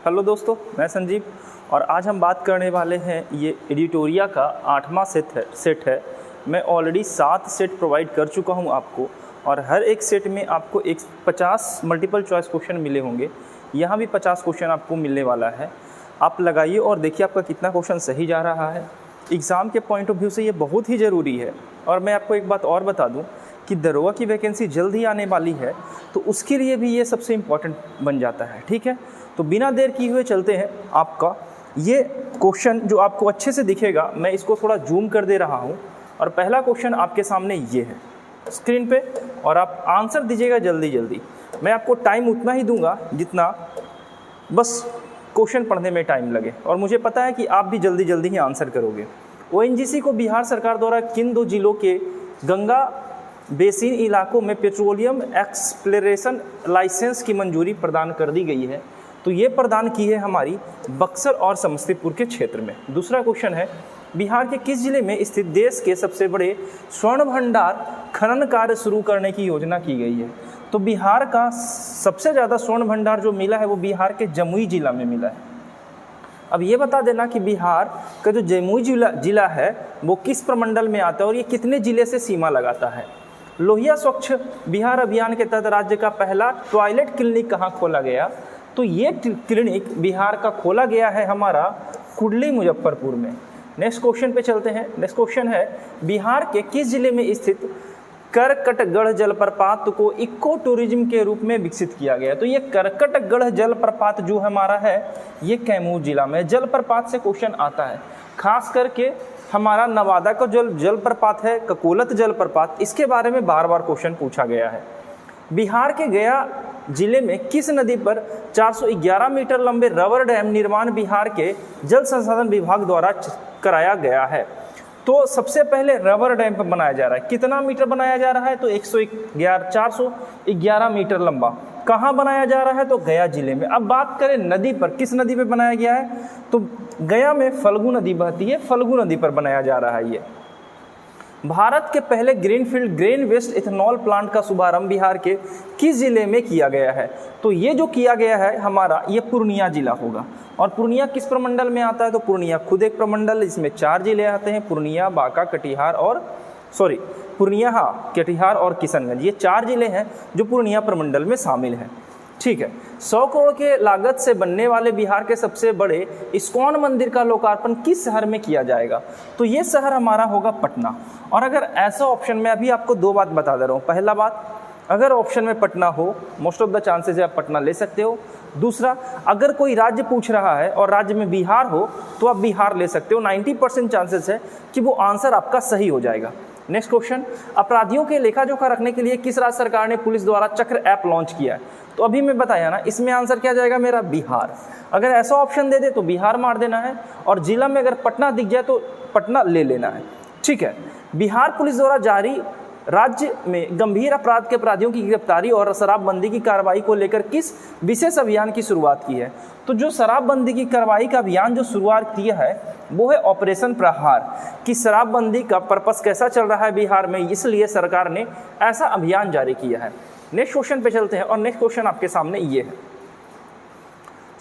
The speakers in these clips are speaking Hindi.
हेलो दोस्तों, मैं संजीव और आज हम बात करने वाले हैं ये एडिटोरिया का 8वां सेट है। मैं ऑलरेडी 7 सेट प्रोवाइड कर चुका हूं आपको और हर एक सेट में आपको 50 मल्टीपल चॉइस क्वेश्चन मिले होंगे। यहाँ भी 50 क्वेश्चन आपको मिलने वाला है। आप लगाइए और देखिए आपका कितना क्वेश्चन सही जा रहा है। एग्ज़ाम के पॉइंट ऑफ व्यू से ये बहुत ही ज़रूरी है। और मैं आपको एक बात और बता दूँ कि दरोगा की वैकेंसी जल्द ही आने वाली है, तो उसके लिए भी ये सबसे इम्पॉर्टेंट बन जाता है। ठीक है, तो बिना देर किए हुए चलते हैं। आपका ये क्वेश्चन जो आपको अच्छे से दिखेगा, मैं इसको थोड़ा जूम कर दे रहा हूँ और पहला क्वेश्चन आपके सामने ये है स्क्रीन पे, और आप आंसर दीजिएगा जल्दी जल्दी। मैं आपको टाइम उतना ही दूंगा जितना बस क्वेश्चन पढ़ने में टाइम लगे, और मुझे पता है कि आप भी जल्दी जल्दी ही आंसर करोगे। ओएनजीसी को बिहार सरकार द्वारा किन 2 जिलों के गंगा बेसिन इलाकों में पेट्रोलियम एक्सप्लोरेशन लाइसेंस की मंजूरी प्रदान कर दी गई है? तो ये प्रदान की है हमारी बक्सर और समस्तीपुर के क्षेत्र में। दूसरा क्वेश्चन है, बिहार के किस जिले में स्थित देश के सबसे बड़े स्वर्ण भंडार खनन कार्य शुरू करने की योजना की गई है? तो बिहार का सबसे ज़्यादा स्वर्ण भंडार जो मिला है वो बिहार के जमुई जिला में मिला है। अब ये बता देना कि बिहार का जो जमुई जिला है वो किस प्रमंडल में आता है और ये कितने जिले से सीमा लगाता है? लोहिया स्वच्छ बिहार अभियान के तहत राज्य का पहला टॉयलेट क्लिनिक कहाँ खोला गया? तो ये क्लिनिक बिहार का खोला गया है हमारा कुंडली मुजफ्फरपुर में। नेक्स्ट क्वेश्चन पे चलते हैं। नेक्स्ट क्वेश्चन है, बिहार के किस जिले में स्थित करकटगढ़ जलप्रपात को इको टूरिज्म के रूप में विकसित किया गया? तो ये करकटगढ़ जलप्रपात जो हमारा है ये कैमूर जिला में। जलप्रपात से क्वेश्चन आता है, खास करके हमारा नवादा का जलप्रपात है ककोलत जलप्रपात, इसके बारे में बार बार क्वेश्चन पूछा गया है। बिहार के गया जिले में किस नदी पर 411 मीटर लंबे रबर डैम निर्माण बिहार के जल संसाधन विभाग द्वारा कराया गया है? तो सबसे पहले रबर डैम पर बनाया जा रहा है। कितना मीटर बनाया जा रहा है? तो 411 मीटर लंबा। कहाँ बनाया जा रहा है? तो गया जिले में। अब बात करें नदी पर, किस नदी पर बनाया गया है? तो गया में फल्गु नदी बहती है, फल्गु नदी पर बनाया जा रहा है ये। भारत के पहले greenfield grain waste ethanol plant का शुभारंभ बिहार के किस जिले में किया गया है? तो ये जो किया गया है हमारा ये पूर्णिया जिला होगा। और पूर्णिया किस प्रमंडल में आता है? तो पूर्णिया खुद एक प्रमंडल, इसमें 4 जिले आते हैं, पूर्णिया, बांका, कटिहार और किशनगंज। ये 4 जिले हैं जो पूर्णिया प्रमंडल में शामिल हैं। ठीक है, 100 करोड़ के लागत से बनने वाले बिहार के सबसे बड़े इस्कॉन मंदिर का लोकार्पण किस शहर में किया जाएगा? तो ये शहर हमारा होगा पटना। और अगर ऐसा ऑप्शन में अभी आपको 2 बात बता दे रहा हूँ। पहला बात, अगर ऑप्शन में पटना हो, मोस्ट ऑफ द चांसेस है आप पटना ले सकते हो। दूसरा, अगर कोई राज्य पूछ रहा है और राज्य में बिहार हो तो आप बिहार ले सकते हो। 90% चांसेस है कि वो आंसर आपका सही हो जाएगा। नेक्स्ट क्वेश्चन, अपराधियों के लेखा जोखा रखने के लिए किस राज्य सरकार ने पुलिस द्वारा चक्र ऐप लॉन्च किया है? तो अभी मैं बताया ना, इसमें आंसर क्या जाएगा मेरा? बिहार। अगर ऐसा ऑप्शन दे दे तो बिहार मार देना है, और जिला में अगर पटना दिख जाए तो पटना ले लेना है। ठीक है, बिहार पुलिस द्वारा जारी राज्य में गंभीर अपराध के अपराधियों की गिरफ्तारी और शराबबंदी की कार्रवाई को लेकर किस विशेष अभियान की शुरुआत की है? तो जो शराबबंदी की कार्रवाई का अभियान जो शुरुआत किया है वो है ऑपरेशन प्रहार। कि शराबबंदी का पर्पस कैसा चल रहा है बिहार में, इसलिए सरकार ने ऐसा अभियान जारी किया है। नेक्स्ट क्वेश्चन पे चलते हैं और नेक्स्ट क्वेश्चन आपके सामने ये है,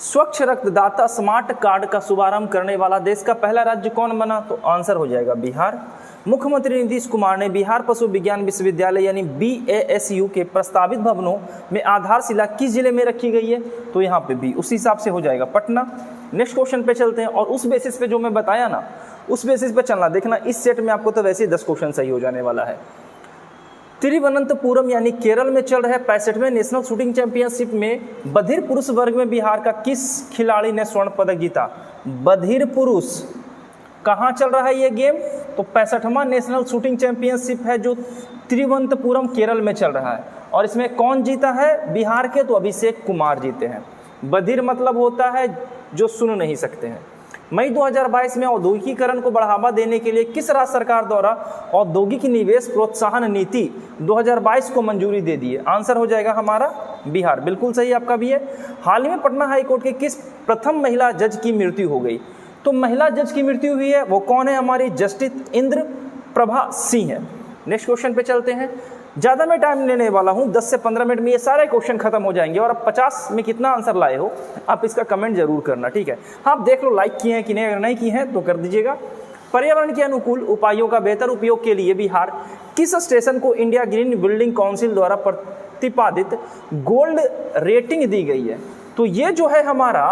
स्वच्छ रक्तदाता स्मार्ट कार्ड का शुभारंभ करने वाला देश का पहला राज्य कौन बना? तो आंसर हो जाएगा बिहार। मुख्यमंत्री नीतीश कुमार ने बिहार पशु विज्ञान विश्वविद्यालय यानी BASU के प्रस्तावित भवनों में आधारशिला किस जिले में रखी गई है? तो यहाँ पे भी उसी हिसाब से हो जाएगा पटना। नेक्स्ट क्वेश्चन पे चलते हैं और उस बेसिस पे जो मैं बताया ना, उस बेसिस पे चलना। देखना इस सेट में आपको तो वैसे ही 10 क्वेश्चन सही हो जाने वाला है। तिरुवनंतपुरम यानी केरल में चल रहे 65वें नेशनल शूटिंग चैंपियनशिप में बधिर पुरुष वर्ग में बिहार का किस खिलाड़ी ने स्वर्ण पदक जीता? बधिर पुरुष कहाँ चल रहा है ये गेम? तो 65वां नेशनल शूटिंग चैंपियनशिप है जो तिरुवनंतपुरम केरल में चल रहा है। और इसमें कौन जीता है बिहार के? तो अभिषेक कुमार जीते हैं। बधिर मतलब होता है जो सुन नहीं सकते हैं। मई 2022 में औद्योगिकीकरण को बढ़ावा देने के लिए किस राज्य सरकार द्वारा औद्योगिक निवेश प्रोत्साहन नीति 2022 को मंजूरी दे दी है? आंसर हो जाएगा हमारा बिहार। बिल्कुल सही आपका भी है। हाल ही में पटना हाईकोर्ट के किस प्रथम महिला जज की मृत्यु हो गई? तो महिला जज की मृत्यु हुई है, वो कौन है? हमारी जस्टिस इंद्र प्रभा सिंह है। नेक्स्ट क्वेश्चन पे चलते हैं। ज़्यादा मैं टाइम लेने वाला हूँ, 10 से 15 मिनट में ये सारे क्वेश्चन खत्म हो जाएंगे। और आप 50 में कितना आंसर लाए हो आप इसका कमेंट जरूर करना, ठीक है। हाँ, आप देख लो लाइक किए हैं कि नहीं, अगर नहीं किए हैं तो कर दीजिएगा। पर्यावरण के अनुकूल उपायों का बेहतर उपयोग के लिए बिहार किस स्टेशन को इंडिया ग्रीन बिल्डिंग काउंसिल द्वारा प्रतिपादित गोल्ड रेटिंग दी गई है? तो ये जो है हमारा,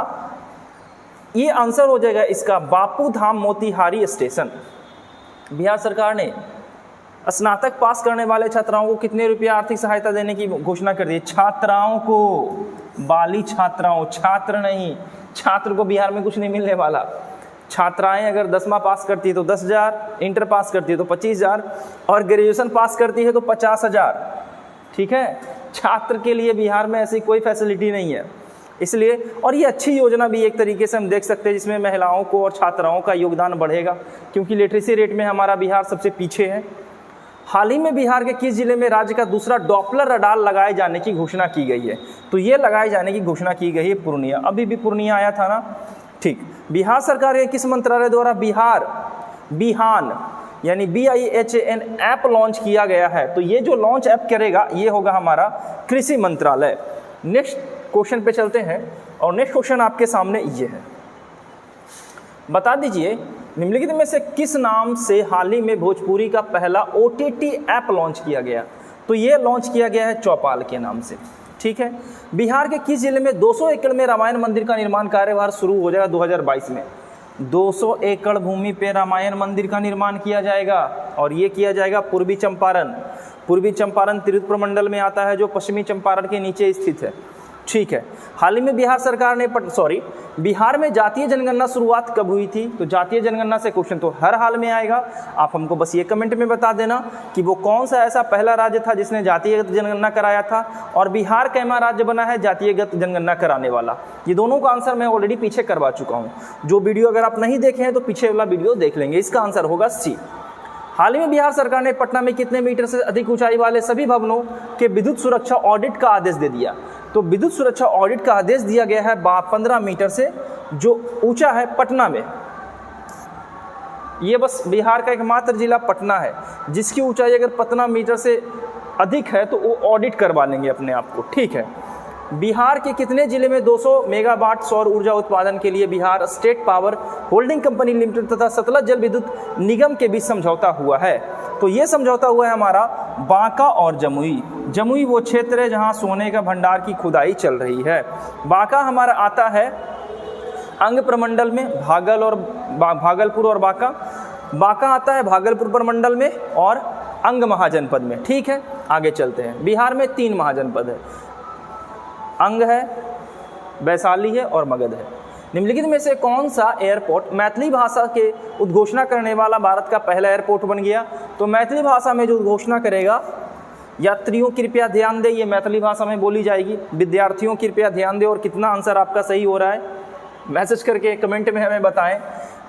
ये आंसर हो जाएगा इसका बापू धाम मोतिहारी स्टेशन। बिहार सरकार ने स्नातक पास करने वाले छात्राओं को कितने रुपया आर्थिक सहायता देने की घोषणा कर दी? छात्राओं को, बाली छात्राओं, छात्र नहीं, छात्र को बिहार में कुछ नहीं मिलने वाला। छात्राएं अगर 10वां पास करती है तो 10,000, इंटर पास करती है तो 25,000 और ग्रेजुएशन पास करती है तो 50,000, ठीक है। छात्र के लिए बिहार में ऐसी कोई फैसिलिटी नहीं है, इसलिए। और ये अच्छी योजना भी एक तरीके से हम देख सकते हैं, जिसमें महिलाओं को और छात्राओं का योगदान बढ़ेगा, क्योंकि लिटरेसी रेट में हमारा बिहार सबसे पीछे है। हाल ही में बिहार के किस जिले में राज्य का दूसरा डॉपलर रडार लगाए जाने की घोषणा की गई है? तो ये लगाए जाने की घोषणा की गई है पूर्णिया। अभी भी पूर्णिया आया था ना, ठीक। बिहार सरकार के किस मंत्रालय द्वारा बिहान यानी BIHAN ऐप लॉन्च किया गया है? तो ये जो लॉन्च ऐप करेगा ये होगा हमारा कृषि मंत्रालय। नेक्स्ट क्वेश्चन पे चलते हैं, और नेक्स्ट क्वेश्चन आपके सामने ये है, बता दीजिए निम्नलिखित में से किस नाम से हाल ही में भोजपुरी का पहला OTT ऐप लॉन्च किया गया? तो ये लॉन्च किया गया है चौपाल के नाम से, ठीक है। बिहार के किस जिले में 200 एकड़ में रामायण मंदिर का निर्माण कार्यभार शुरू हो जाएगा 2022 में? 200 एकड़ भूमि पे रामायण मंदिर का निर्माण किया जाएगा, और ये किया जाएगा पूर्वी चंपारण। पूर्वी चंपारण तिरहुत प्रमंडल में आता है, जो पश्चिमी चंपारण के नीचे स्थित है, ठीक है। हाल ही में बिहार सरकार ने बिहार में जातीय जनगणना शुरुआत कब हुई थी? तो जातीय जनगणना से क्वेश्चन तो हर हाल में आएगा। आप हमको बस ये कमेंट में बता देना कि वो कौन सा ऐसा पहला राज्य था जिसने जातीयगत जनगणना कराया था, और बिहार कैमा राज्य बना है जातीयगत जनगणना कराने वाला। ये दोनों का आंसर मैं ऑलरेडी पीछे करवा चुका हूँ। जो वीडियो अगर आप नहीं देखे हैं तो पीछे वाला वीडियो देख लेंगे। इसका आंसर होगा C। हाल ही में बिहार सरकार ने पटना में कितने मीटर से अधिक ऊंचाई वाले सभी भवनों के विद्युत सुरक्षा ऑडिट का आदेश दे दिया? तो विद्युत सुरक्षा ऑडिट का आदेश दिया गया है 15 मीटर से, जो ऊंचा है पटना में। ये बस बिहार का एकमात्र जिला पटना है जिसकी ऊंचाई अगर 15 मीटर से अधिक है तो वो ऑडिट करवा लेंगे अपने आप को, ठीक है। बिहार के कितने जिले में 200 मेगावाट सौर ऊर्जा उत्पादन के लिए Bihar state power holding company limited तथा सतलज जल विद्युत निगम के बीच समझौता हुआ है? तो ये समझौता हुआ है हमारा बांका और जमुई। जमुई वो क्षेत्र है जहां सोने का भंडार की खुदाई चल रही है। बांका हमारा आता है अंग प्रमंडल में, भागलपुर और बांका आता है भागलपुर प्रमंडल में और अंग महाजनपद में, ठीक है। आगे चलते हैं। बिहार में 3 महाजनपद है, अंग है, वैशाली है और मगध है। निम्नलिखित में से कौन सा एयरपोर्ट मैथिली भाषा के उद्घोषणा करने वाला भारत का पहला एयरपोर्ट बन गया? तो मैथिली भाषा में जो उद्घोषणा करेगा, यात्रियों कृपया ध्यान दें, ये मैथिली भाषा में बोली जाएगी। विद्यार्थियों कृपया ध्यान दें, और कितना आंसर आपका सही हो रहा है मैसेज करके कमेंट में हमें बताएं।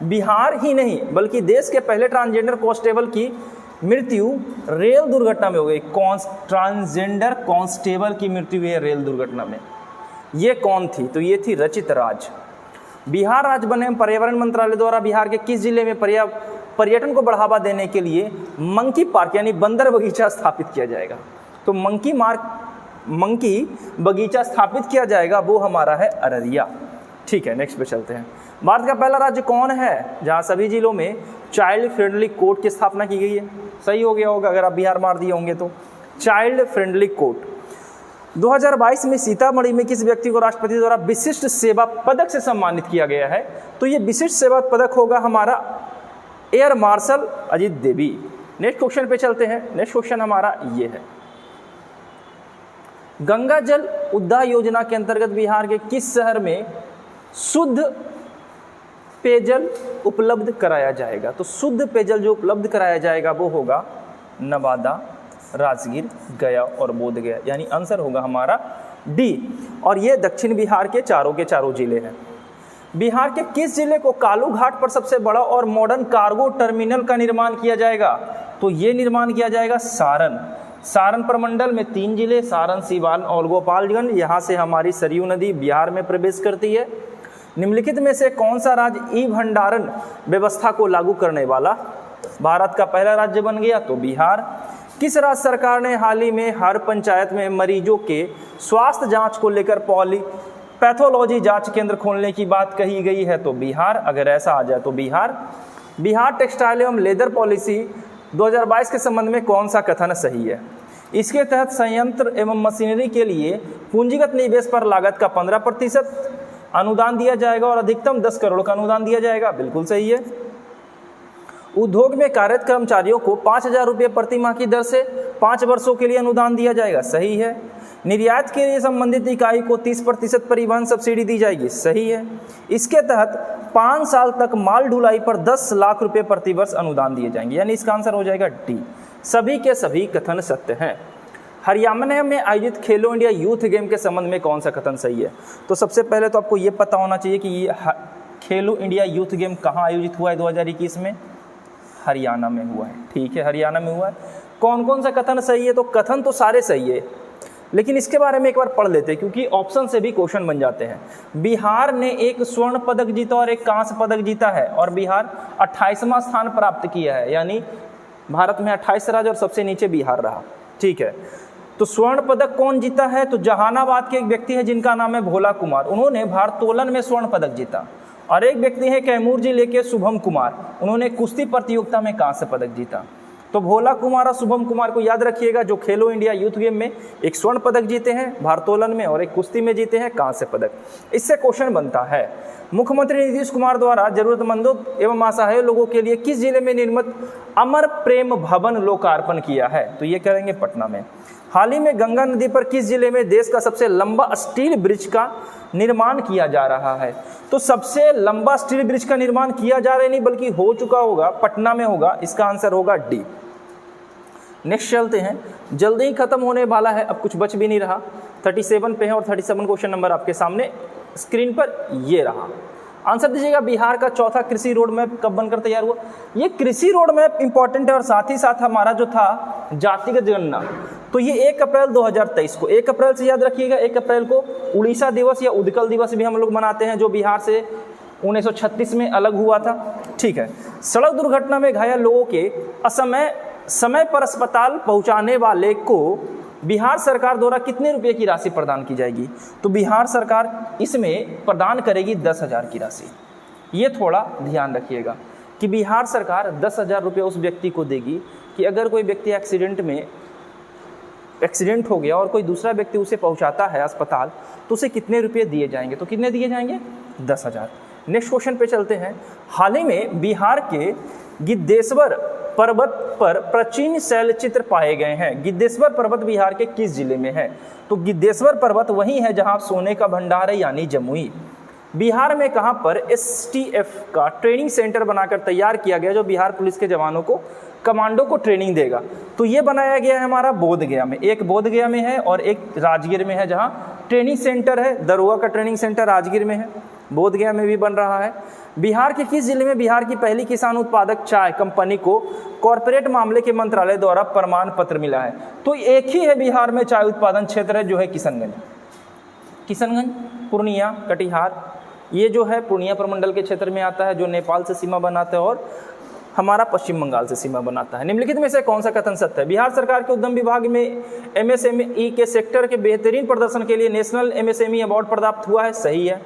बिहार ही नहीं बल्कि देश के पहले ट्रांसजेंडर कांस्टेबल की मृत्यु रेल दुर्घटना में हो गई। ट्रांसजेंडर कांस्टेबल की मृत्यु हुई है रेल दुर्घटना में। ये कौन थी? तो ये थी रचित राज। बिहार राज्य वन एवं पर्यावरण मंत्रालय द्वारा बिहार के किस जिले में पर्यटन को बढ़ावा देने के लिए मंकी पार्क यानी बंदर बगीचा स्थापित किया जाएगा? तो मंकी बगीचा स्थापित किया जाएगा, वो हमारा है अररिया, ठीक है। नेक्स्ट पे चलते हैं। भारत का पहला राज्य कौन है जहां सभी जिलों में चाइल्ड फ्रेंडली कोर्ट की स्थापना की गई है? सही हो गया होगा अगर आप बिहार मार दिए होंगे तो। Child friendly court. 2022 में सीतामढ़ी में किस व्यक्ति को राष्ट्रपति द्वारा विशिष्ट सेवा पदक से सम्मानित किया गया है? तो ये विशिष्ट सेवा पदक होगा हमारा एयर मार्शल अजीत देवी। नेक्स्ट क्वेश्चन पे चलते हैं। नेक्स्ट क्वेश्चन हमारा ये है, गंगा जल उद्धार योजना के अंतर्गत बिहार के किस शहर में शुद्ध पेयजल उपलब्ध कराया जाएगा? तो शुद्ध पेयजल जो उपलब्ध कराया जाएगा वो होगा नवादा, राजगीर, गया और बोधगया, यानी आंसर होगा हमारा डी। और ये दक्षिण बिहार के चारों जिले हैं। बिहार के किस जिले को कालू घाट पर सबसे बड़ा और मॉडर्न कार्गो टर्मिनल का निर्माण किया जाएगा? तो ये निर्माण किया जाएगा सारण प्रमंडल में 3 जिले, सारण, सीवान और गोपालगंज। यहाँ से हमारी सरयू नदी बिहार में प्रवेश करती है। निम्नलिखित में से कौन सा राज्य ई भंडारण व्यवस्था को लागू करने वाला भारत का पहला राज्य बन गया? तो बिहार। किस राज्य सरकार ने हाल ही में हर पंचायत में मरीजों के स्वास्थ्य जांच को लेकर पैथोलॉजी जांच केंद्र खोलने की बात कही गई है? तो बिहार। अगर ऐसा आ जाए तो बिहार टेक्सटाइल एवं लेदर पॉलिसी 2022 के संबंध में कौन सा कथन सही है? इसके तहत संयंत्र एवं मशीनरी के लिए पूंजीगत निवेश पर लागत का 15% अनुदान दिया जाएगा और अधिकतम 10 करोड़ का अनुदान दिया जाएगा। बिल्कुल सही है। उद्योग में कार्यरत कर्मचारियों को 5,000 रुपये प्रति माह की दर से 5 वर्षों के लिए अनुदान दिया जाएगा। सही है। निर्यात के लिए संबंधित इकाई को 30% परिवहन सब्सिडी दी जाएगी। सही है। इसके तहत 5 साल तक माल ढुलाई पर 10 लाख रुपए प्रति वर्ष अनुदान दिए जाएंगे, यानी इसका आंसर हो जाएगा डी। सभी के सभी कथन सत्य हैं। हरियाणा में आयोजित खेलो इंडिया यूथ गेम के संबंध में कौन सा कथन सही है? तो सबसे पहले तो आपको ये पता होना चाहिए कि ये खेलो इंडिया यूथ गेम कहाँ आयोजित हुआ है 2021 में? हरियाणा में हुआ है। ठीक है, हरियाणा में हुआ है। कौन कौन सा कथन सही है? तो कथन तो सारे सही है, लेकिन इसके बारे में एक बार पढ़ लेते हैं क्योंकि ऑप्शन से भी क्वेश्चन बन जाते हैं। बिहार ने एक स्वर्ण पदक जीता और एक कांस्य पदक जीता है और बिहार 28वां स्थान प्राप्त किया है, यानी भारत में 28 राज्य और सबसे नीचे बिहार रहा। ठीक है, तो स्वर्ण पदक कौन जीता है? तो जहानाबाद के एक व्यक्ति है जिनका नाम है भोला कुमार, उन्होंने भारोत्तोलन में स्वर्ण पदक जीता। और एक व्यक्ति है कैमूर जिले के शुभम कुमार, उन्होंने कुश्ती प्रतियोगिता में कांस्य पदक जीता। तो भोला कुमार और शुभम कुमार को याद रखिएगा, जो खेलो इंडिया यूथ गेम में एक स्वर्ण पदक जीते हैं भारोत्तोलन में और एक कुश्ती में जीते हैं कांस्य पदक। इससे क्वेश्चन बनता है, मुख्यमंत्री नीतीश कुमार द्वारा जरूरतमंदों एवं असहाय लोगों के लिए किस जिले में निर्मित अमर प्रेम भवन लोकार्पण किया है? तो ये करेंगे पटना में। हाल ही में गंगा नदी पर किस जिले में देश का सबसे लंबा स्टील ब्रिज का निर्माण किया जा रहा है? तो सबसे लंबा स्टील ब्रिज का निर्माण किया जा रहा है नहीं बल्कि हो चुका होगा, पटना में होगा। इसका आंसर होगा डी। नेक्स्ट चलते हैं, जल्दी ही खत्म होने वाला है, अब कुछ बच भी नहीं रहा। 37 पे है और 37 क्वेश्चन नंबर आपके सामने स्क्रीन पर ये रहा। आंसर दीजिएगा, बिहार का चौथा कृषि रोड मैप कब बनकर तैयार हुआ? ये कृषि रोड मैप इंपॉर्टेंट है और साथ ही साथ हमारा जो था जातिगत जनगणना, तो ये 1 अप्रैल 2023 को, 1 अप्रैल से याद रखिएगा, 1 अप्रैल को उड़ीसा दिवस या उदकल दिवस भी हम लोग मनाते हैं, जो बिहार से 1936 में अलग हुआ था। ठीक है, सड़क दुर्घटना में घायल लोगों के समय पर अस्पताल पहुंचाने वाले को बिहार सरकार द्वारा कितने रुपए की राशि प्रदान की जाएगी? तो बिहार सरकार इसमें प्रदान करेगी 10,000 की राशि। ये थोड़ा ध्यान रखिएगा कि बिहार सरकार 10,000 रुपये उस व्यक्ति को देगी कि अगर कोई व्यक्ति एक्सीडेंट हो गया और कोई दूसरा व्यक्ति उसे पहुंचाता है अस्पताल, तो उसे कितने रुपये दिए जाएंगे? तो कितने दिए जाएंगे? 10,000। नेक्स्ट क्वेश्चन पे चलते हैं। हाल ही में बिहार के गिद्धेश्वर पर्वत पर प्राचीन शैलचित्र पाए गए हैं। गिद्धेश्वर पर्वत बिहार के किस जिले में है? तो गिद्धेश्वर पर्वत वही है जहां सोने का भंडार है, यानी जमुई। बिहार में कहां पर एसटीएफ का ट्रेनिंग सेंटर बनाकर तैयार किया गया, जो बिहार पुलिस के जवानों को, कमांडो को ट्रेनिंग देगा? तो ये बनाया गया है हमारा बोधगया में। एक बोधगया में है और एक राजगीर में है, जहां ट्रेनिंग सेंटर है। दरोगा का ट्रेनिंग सेंटर राजगीर में है, बोधगया में भी बन रहा है। बिहार के किस जिले में बिहार की पहली किसान उत्पादक चाय कंपनी को कॉरपोरेट मामले के मंत्रालय द्वारा प्रमाण पत्र मिला है? तो एक ही है बिहार में चाय उत्पादन क्षेत्र है, जो है किशनगंज, पूर्णिया, कटिहार। ये जो है पूर्णिया प्रमंडल के क्षेत्र में आता है, जो नेपाल से सीमा बनाता है और हमारा पश्चिम बंगाल से सीमा बनाता है। निम्नलिखित में से कौन सा कथन सत्य है? बिहार सरकार के उद्यम विभाग में एमएसएमई के सेक्टर के बेहतरीन प्रदर्शन के लिए नेशनल एमएसएमई अवार्ड प्राप्त हुआ है। सही है।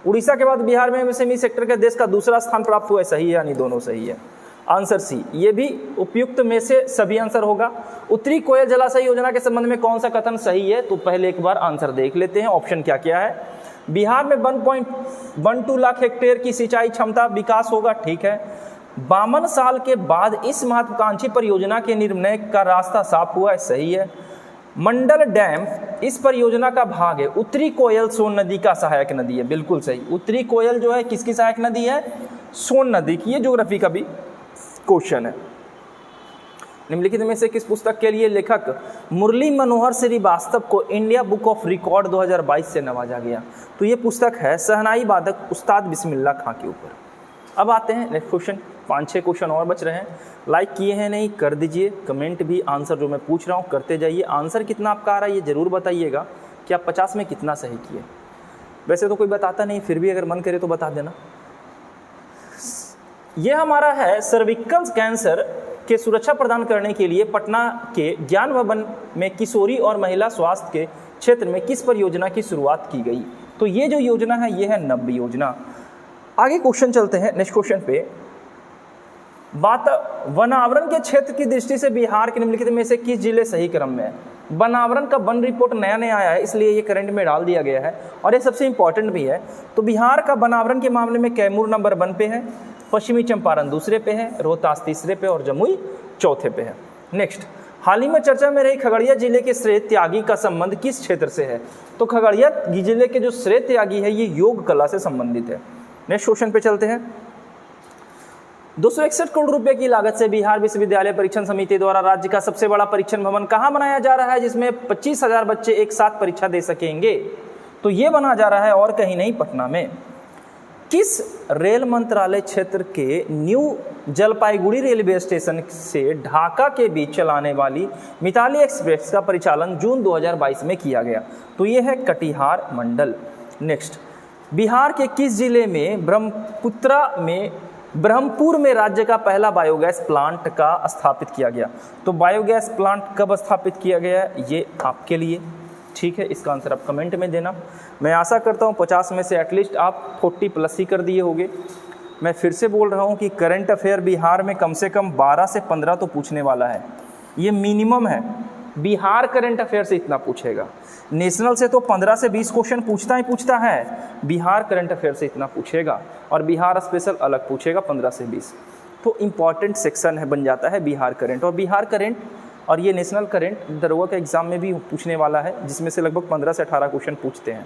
उड़ीसा के बाद बिहार में एमएसएमई सेक्टर के देश का दूसरा स्थान प्राप्त हुआ है। सही है, यानी दोनों सही है। आंसर सी, ये भी उपयुक्त में से सभी आंसर होगा। उत्तरी कोयल जलाशय योजना के संबंध में कौन सा कथन सही है? तो पहले एक बार आंसर देख लेते हैं, ऑप्शन क्या क्या है। बिहार में 1.12 लाख हेक्टेयर की सिंचाई क्षमता विकास होगा। ठीक है। 52 साल के बाद इस महत्वाकांक्षी परियोजना के निर्णय का रास्ता साफ हुआ है। सही है। मंडल डैम इस परियोजना का भाग है। उत्तरी कोयल सोन नदी का सहायक नदी है। बिल्कुल सही। उत्तरी कोयल जो है किसकी सहायक नदी है? सोन नदी की। ये ज्योग्राफी का भी क्वेश्चन है। निम्नलिखित में से किस पुस्तक के लिए लेखक मुरली मनोहर श्रीवास्तव को इंडिया बुक ऑफ रिकॉर्ड 2022 से नवाजा गया? तो ये पुस्तक है शहनाई वादक उस्ताद बिस्मिल्लाह खां के ऊपर। अब आते हैं नेक्स्ट क्वेश्चन। 5-6 क्वेश्चन और बच रहे हैं। लाइक किए हैं नहीं, कर दीजिए। कमेंट भी आंसर जो मैं पूछ रहा हूँ करते जाइए। आंसर कितना आपका आ रहा है ये ज़रूर बताइएगा कि आप 50 में कितना सही किए। वैसे तो कोई बताता नहीं, फिर भी अगर मन करे तो बता देना। ये हमारा है सर्विकल कैंसर के सुरक्षा प्रदान करने के लिए पटना के ज्ञान भवन में किशोरी और महिला स्वास्थ्य के क्षेत्र में किस परियोजना की शुरुआत की गई? तो ये जो योजना है ये है नब्बे योजना। आगे क्वेश्चन चलते हैं नेक्स्ट क्वेश्चन पे। वनावरण के क्षेत्र की दृष्टि से बिहार के निम्नलिखित में से किस जिले सही क्रम में है? वनावरण का वन रिपोर्ट नया आया है, इसलिए ये करंट में डाल दिया गया है और ये सबसे इंपॉर्टेंट भी है। तो बिहार का वनावरण के मामले में कैमूर नंबर 1 पे है, पश्चिमी चंपारण दूसरे पे है, रोहतास तीसरे पे और जमुई चौथे पे है। नेक्स्ट, हाल ही में चर्चा में रही खगड़िया जिले के श्रेय त्यागी का संबंध किस क्षेत्र से है? तो खगड़िया जिले के जो श्रेय त्यागी है ये योग कला से संबंधित है। नेक्स्ट क्वेश्चन पे चलते हैं। 261 करोड़ रुपए की लागत से बिहार विश्वविद्यालय परीक्षण समिति द्वारा राज्य का सबसे बड़ा परीक्षण भवन कहाँ बनाया जा रहा है जिसमें 25,000 बच्चे एक साथ परीक्षा दे सकेंगे? तो ये बना जा रहा है और कहीं नहीं, पटना में। किस रेल मंत्रालय क्षेत्र के न्यू जलपाईगुड़ी रेलवे स्टेशन से ढाका के बीच चलाने वाली मिताली एक्सप्रेस का परिचालन जून 2022 में किया गया? तो ये है कटिहार मंडल। नेक्स्ट, बिहार के किस जिले में ब्रह्मपुर में राज्य का पहला बायोगैस प्लांट का स्थापित किया गया? तो बायोगैस प्लांट कब स्थापित किया गया है ये आपके लिए, ठीक है, इसका आंसर आप कमेंट में देना। मैं आशा करता हूँ 50 में से एटलीस्ट आप 40+ ही कर दिए होंगे। मैं फिर से बोल रहा हूँ कि करंट अफेयर बिहार में कम से कम 12 से 15 तो पूछने वाला है, ये मिनिमम है। बिहार करंट अफेयर से इतना पूछेगा, नेशनल से तो 15 से 20 क्वेश्चन पूछता ही पूछता है, बिहार करंट अफेयर से इतना पूछेगा और बिहार स्पेशल अलग पूछेगा 15 से 20। तो इम्पॉर्टेंट सेक्शन है, बन जाता है बिहार करंट। और बिहार करंट और ये नेशनल करंट दरोगा के एग्जाम में भी पूछने वाला है, जिसमें से लगभग 15 से 18 क्वेश्चन पूछते हैं।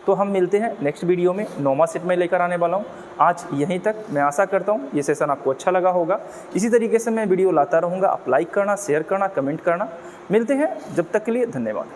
तो हम मिलते हैं नेक्स्ट वीडियो में, 9वां सेट में लेकर आने वाला हूँ। आज यहीं तक। मैं आशा करता हूँ ये सेशन आपको अच्छा लगा होगा। इसी तरीके से मैं वीडियो लाता रहूँगा। आप लाइक करना, शेयर करना, कमेंट करना। मिलते हैं, जब तक के लिए धन्यवाद।